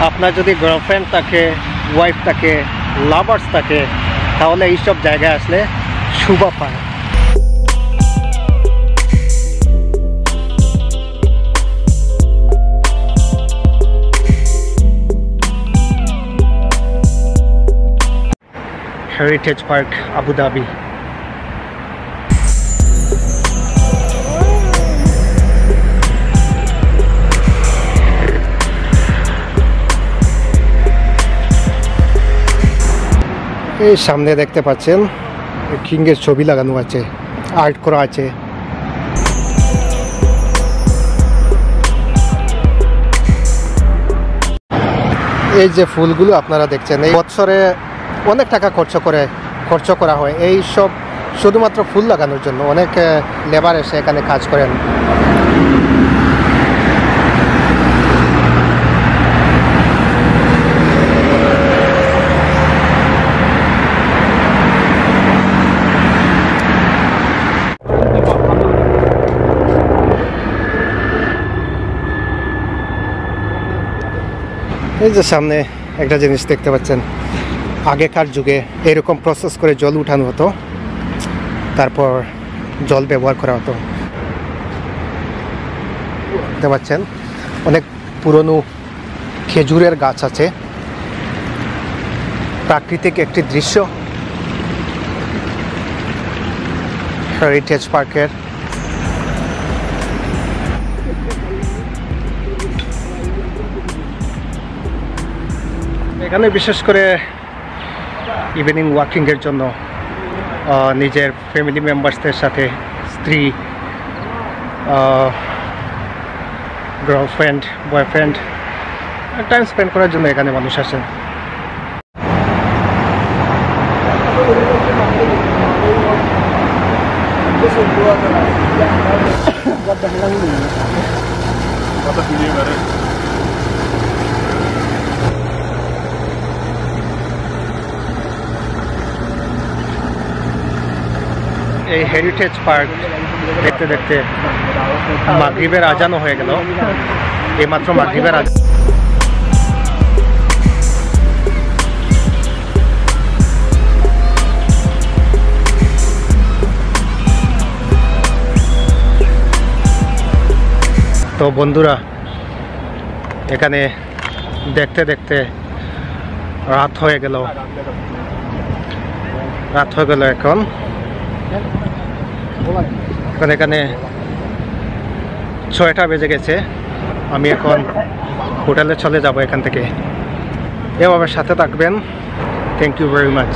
আপনার যদি গার্লফ্রেন্ড থাকে, ওয়াইফ থাকে, লাভার্স থাকে, তাহলে এইসব জায়গায় আসলে শুভ পায়। Heritage park, Abu Dhabi. এই সামনে দেখতে পাচ্ছেন কিংয়ের ছবি লাগানো আছে, আর্ট করা আছে। এই যে ফুলগুলো আপনারা দেখছেন, এই বছরে অনেক টাকা খরচ করা হয় এই সব শুধুমাত্র ফুল লাগানোর জন্য। অনেক লেবার এসে এখানে কাজ করেন। এই যে সামনে একটা জিনিস দেখতে পাচ্ছেন, আগেকার যুগে এরকম প্রসেস করে জল উঠানো হতো, তারপর জল ব্যবহার করা হতো। দেখতে পাচ্ছেন অনেক পুরনো খেজুরের গাছ আছে, প্রাকৃতিক একটি দৃশ্য হেরিটেজ পার্কের। এখানে বিশেষ করে ইভিনিং ওয়াকিংয়ের জন্য নিজের ফ্যামিলি মেম্বার্সদের সাথে, স্ত্রী, গার্লফ্রেন্ড, বয়ফ্রেন্ড টাইম স্পেন্ড করার জন্য এখানে মানুষ আসেন। এই হেরিটেজ পার্ক দেখতে দেখতে মাগরিবের আজানও হয়ে গেল। এইমাত্র মাগরিবের আজান। তো বন্ধুরা, এখানে দেখতে দেখতে রাত হয়ে গেল। এখন এখানে 6টা বেজে গেছে। আমি এখন হোটেলে চলে যাব এখান থেকে। এভাবে সাথে থাকবেন। Thank you very much.